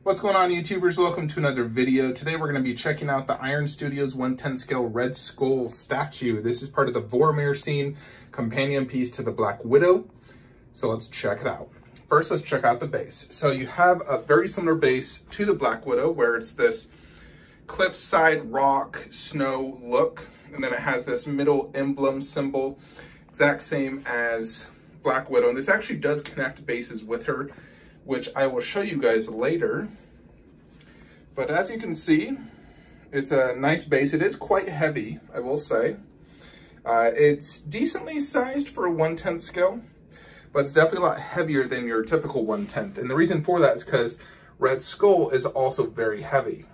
What's going on, YouTubers? Welcome to another video. Today we're going to be checking out the Iron Studios 110 scale Red Skull statue. This is part of the Vormir scene, companion piece to the Black Widow. So let's check it out. First, let's check out the base. So you have a very similar base to the Black Widow, where it's this cliffside rock snow look. And then it has this middle emblem symbol, exact same as Black Widow. And this actually does connect bases with her, which I will show you guys later. But as you can see, it's a nice base. It is quite heavy, I will say. It's decently sized for a 1/10 scale, but it's definitely a lot heavier than your typical 1/10. And the reason for that is because Red Skull is also very heavy.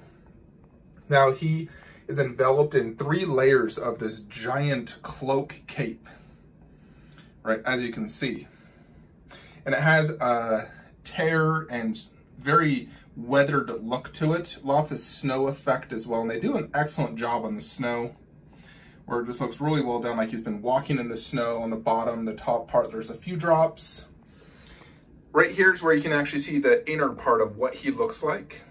Now, he is enveloped in 3 layers of this giant cloak cape, right, as you can see. And it has a tear and very weathered look to it. Lots of snow effect as well. And they do an excellent job on the snow, where it just looks really well done, like he's been walking in the snow. On the bottom, the top part, there's a few drops. Right here is where you can actually see the inner part of what he looks like.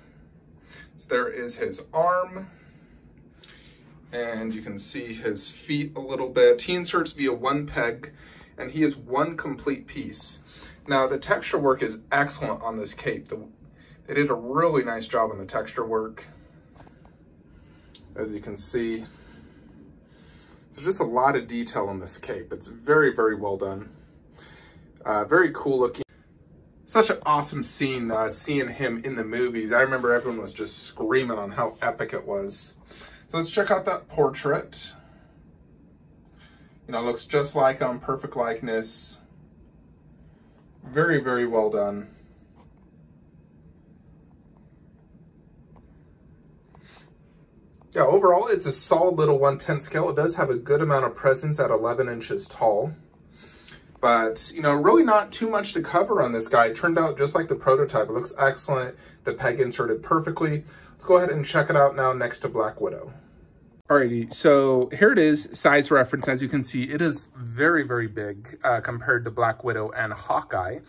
So there is his arm, and you can see his feet a little bit. He inserts via 1 peg, and he is 1 complete piece. Now, the texture work is excellent on this cape. They did a really nice job on the texture work, as you can see. There's just a lot of detail on this cape. It's very, very well done. Very cool looking. Such an awesome scene seeing him in the movies. I remember everyone was just screaming on how epic it was. So let's check out that portrait. You know, it looks just like him, perfect likeness. Very, very well done. Yeah, overall, it's a solid little 1/10 scale. It does have a good amount of presence at 11 inches tall. But, you know, really not too much to cover on this guy. It turned out just like the prototype. It looks excellent. The peg inserted perfectly. Let's go ahead and check it out now next to Black Widow. Alrighty, so here it is, size reference. As you can see, it is very, very big compared to Black Widow and Hawkeye.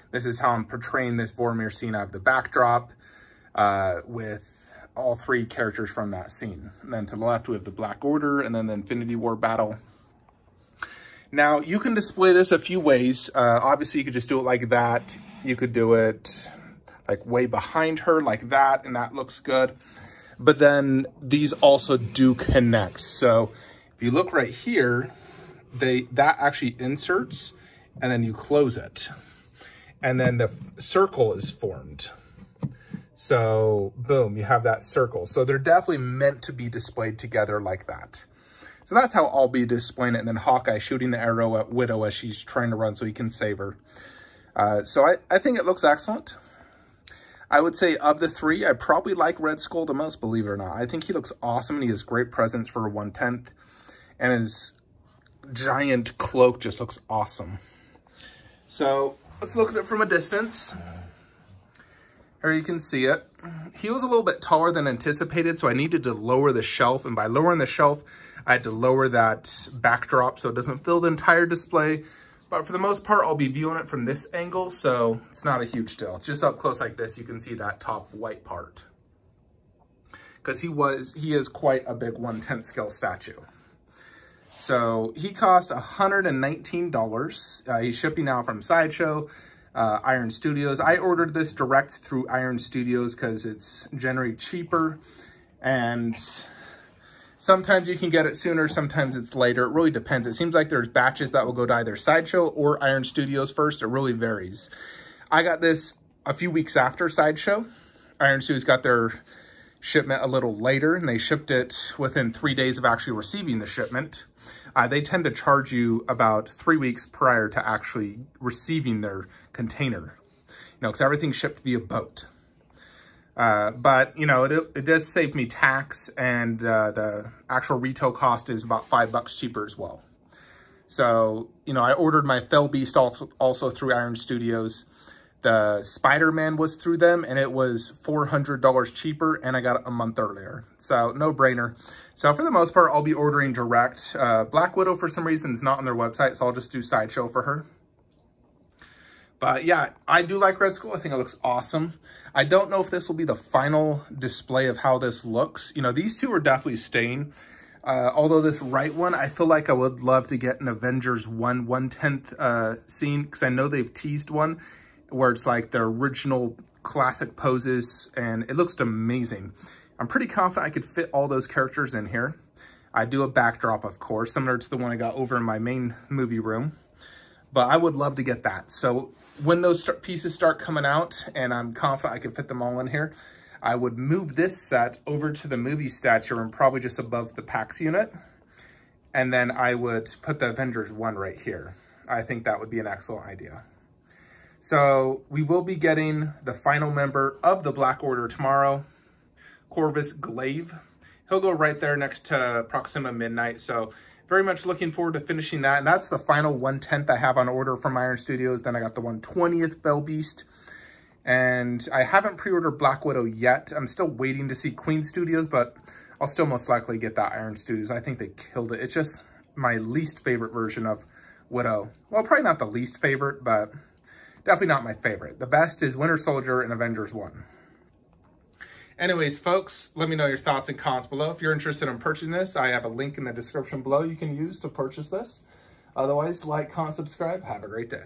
This is how I'm portraying this Vormir scene. I have the backdrop with all 3 characters from that scene. And then to the left, we have the Black Order, and then the Infinity War battle. Now, you can display this a few ways. Obviously, you could just do it like that. You could do it like way behind her like that, and that looks good. But then these also do connect. So if you look right here, that actually inserts, and then you close it. And then the circle is formed. So boom, you have that circle. So they're definitely meant to be displayed together like that. So that's how I'll be displaying it. And then Hawkeye shooting the arrow at Widow as she's trying to run so he can save her. So I think it looks excellent. I would say of the 3, I probably like Red Skull the most, believe it or not. I think he looks awesome, and he has great presence for a 1/10. And his giant cloak just looks awesome. So let's look at it from a distance. Here you can see it. He was a little bit taller than anticipated, so I needed to lower the shelf. And by lowering the shelf, I had to lower that backdrop so it doesn't fill the entire display. But for the most part, I'll be viewing it from this angle, so it's not a huge deal. Just up close like this, you can see that top white part. Because he is quite a big 1/10 scale statue. So he cost $119. He's shipping now from Sideshow, Iron Studios. I ordered this direct through Iron Studios because it's generally cheaper, and sometimes you can get it sooner, sometimes it's later. It really depends. It seems like there's batches that will go to either Sideshow or Iron Studios first. It really varies. I got this a few weeks after Sideshow. Iron Studios got their shipment a little later, and they shipped it within 3 days of actually receiving the shipment. They tend to charge you about 3 weeks prior to actually receiving their container, you know, because everything's shipped via boat. But, you know, it does save me tax, and the actual retail cost is about $5 cheaper as well. So, you know, I ordered my Fell Beast also through Iron Studios. The Spider-Man was through them, and it was $400 cheaper, and I got it a month earlier. So, no-brainer. So, for the most part, I'll be ordering direct. Black Widow, for some reason, is not on their website, so I'll just do Sideshow for her. But yeah, I do like Red Skull. I think it looks awesome. I don't know if this will be the final display of how this looks. You know, these two are definitely staying. Although this right one, I feel like I would love to get an Avengers 1/10th scene, because I know they've teased one where it's like their original classic poses, and it looks amazing. I'm pretty confident I could fit all those characters in here. I do a backdrop, of course, similar to the one I got over in my main movie room. But I would love to get that. So when those pieces start coming out, and I'm confident I can fit them all in here, I would move this set over to the movie statue room, probably just above the PAX unit. And then I would put the Avengers 1 right here. I think that would be an excellent idea. So we will be getting the final member of the Black Order tomorrow, Corvus Glaive. He'll go right there next to Proxima Midnight. So very much looking forward to finishing that. And that's the final 1/10 I have on order from Iron Studios. Then I got the 1/20th Bell Beast. And I haven't pre-ordered Black Widow yet. I'm still waiting to see Queen Studios, but I'll still most likely get that Iron Studios. I think they killed it. It's just my least favorite version of Widow. Well, probably not the least favorite, but definitely not my favorite. The best is Winter Soldier and Avengers 1. Anyways, folks, let me know your thoughts and comments below. If you're interested in purchasing this, I have a link in the description below you can use to purchase this. Otherwise, like, comment, subscribe. Have a great day.